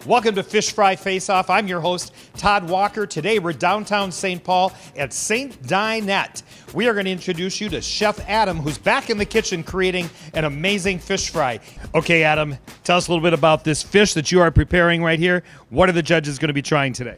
Welcome to Fish Fry Face Off. I'm your host, Todd Walker. Today we're downtown St. Paul at St. Dinette. We are going to introduce you to Chef Adam, who's back in the kitchen creating an amazing fish fry. Okay, Adam, tell us a little bit about this fish that you are preparing right here. What are the judges going to be trying today?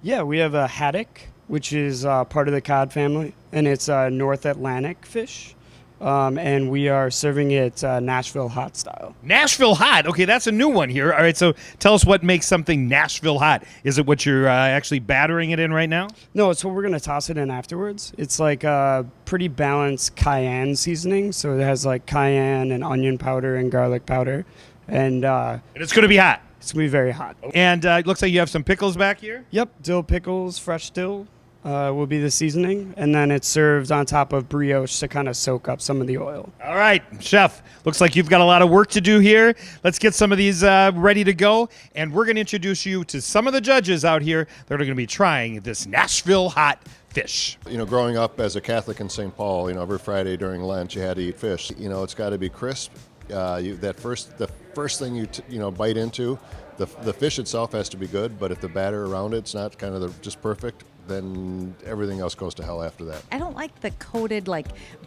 Yeah, we have a haddock, which is part of the cod family, and it's a North Atlantic fish. And we are serving it Nashville hot style. Nashville hot. Okay, that's a new one here. All right, so tell us what makes something Nashville hot. Is it what you're actually battering it in right now? No, it's what we're going to toss it in afterwards. It's like a pretty balanced cayenne seasoning. So it has like cayenne and onion powder and garlic powder. And it's going to be hot. It's going to be very hot. And it looks like you have some pickles back here? Yep, dill pickles, fresh dill. Will be the seasoning, and then it's served on top of brioche to kind of soak up some of the oil. All right, Chef, looks like you've got a lot of work to do here. Let's get some of these ready to go, and we're going to introduce you to some of the judges out here that are going to be trying this Nashville hot fish. You know, growing up as a Catholic in St. Paul, every Friday during Lent you had to eat fish. It's got to be crisp. The first thing you bite into, the fish itself has to be good, but if the batter around it's not kind of just perfect, then everything else goes to hell after that. I don't like the coated,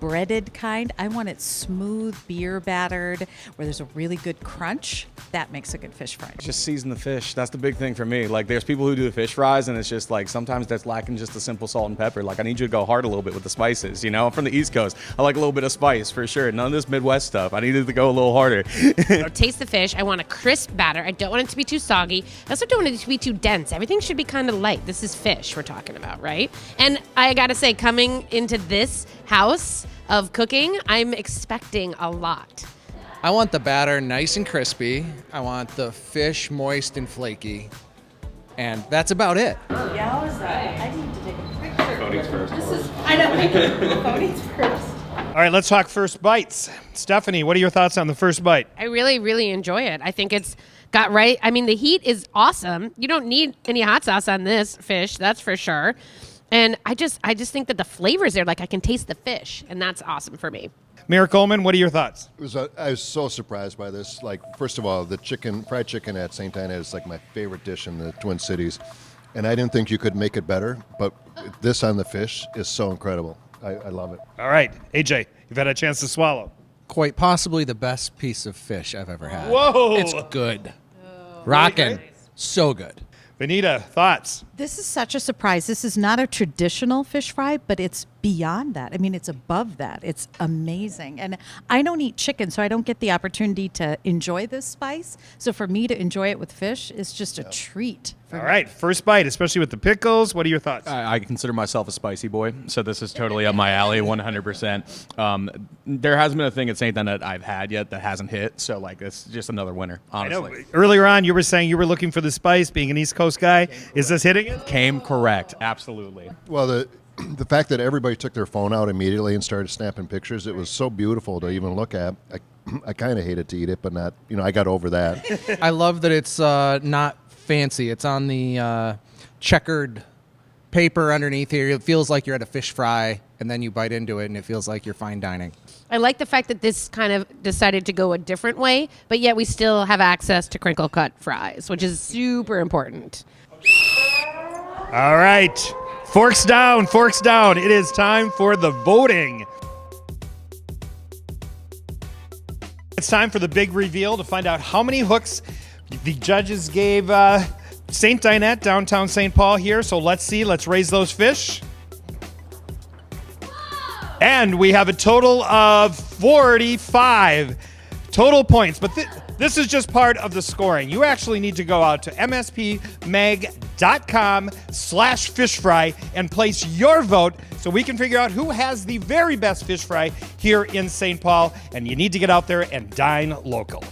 breaded kind. I want it smooth, beer battered, where there's a really good crunch. That makes a good fish fry. Just season the fish. That's the big thing for me. There's people who do the fish fries, and it's just sometimes that's lacking just the simple salt and pepper. I need you to go hard a little bit with the spices. I'm from the East Coast. I like a little bit of spice for sure. None of this Midwest stuff. I needed to go a little harder. Taste the fish. I want a crisp batter. I don't want it to be too soggy. I also don't want it to be too dense. Everything should be kind of light. This is fish we're talking about, right? And I gotta say, coming into this house of cooking, I'm expecting a lot. I want the batter nice and crispy. I want the fish moist and flaky. And that's about it. Yeah, how is that? I need to take a picture. Phone's first. I know. Phone's first. All right, let's talk first bites. Stephanie, what are your thoughts on the first bite? I really, really enjoy it. I think it's got right. I mean, the heat is awesome. You don't need any hot sauce on this fish, that's for sure. And I just think that the flavors there, I can taste the fish, and that's awesome for me. Mayor Coleman, what are your thoughts? I was so surprised by this. First of all, the fried chicken at St. Dinette is my favorite dish in the Twin Cities. And I didn't think you could make it better, but this on the fish is so incredible. I love it. All right, AJ, you've had a chance to swallow. Quite possibly the best piece of fish I've ever had. Whoa! It's good. Rockin'. So good. Benita, thoughts? This is such a surprise. This is not a traditional fish fry, but it's beyond that. I mean, it's above that. It's amazing. And I don't eat chicken, so I don't get the opportunity to enjoy this spice. So for me to enjoy it with fish is just a treat. All right, first bite, especially with the pickles. What are your thoughts? I consider myself a spicy boy, so this is totally up my alley, 100%. There hasn't been a thing at St. Dinette I've had yet that hasn't hit, so it's just another winner, honestly. I know. Earlier on, you were saying you were looking for the spice, being an East Coast guy. Is this hitting it? Came correct, absolutely. Well, the fact that everybody took their phone out immediately and started snapping pictures, it was so beautiful to even look at. I kind of hated to eat it, but not, I got over that. I love that it's not fancy. It's on the checkered paper underneath here. It feels like you're at a fish fry, and then you bite into it, and it feels like you're fine dining. I like the fact that this kind of decided to go a different way, but yet we still have access to crinkle cut fries, which is super important. All right. Forks down, forks down. It is time for the voting. It's time for the big reveal to find out how many hooks the judges gave St. Dinette, downtown St. Paul here. So let's see. Let's raise those fish. And we have a total of 45 total points. But this is just part of the scoring. You actually need to go out to mspmag.com/fish fry and place your vote so we can figure out who has the very best fish fry here in St. Paul. And you need to get out there and dine local.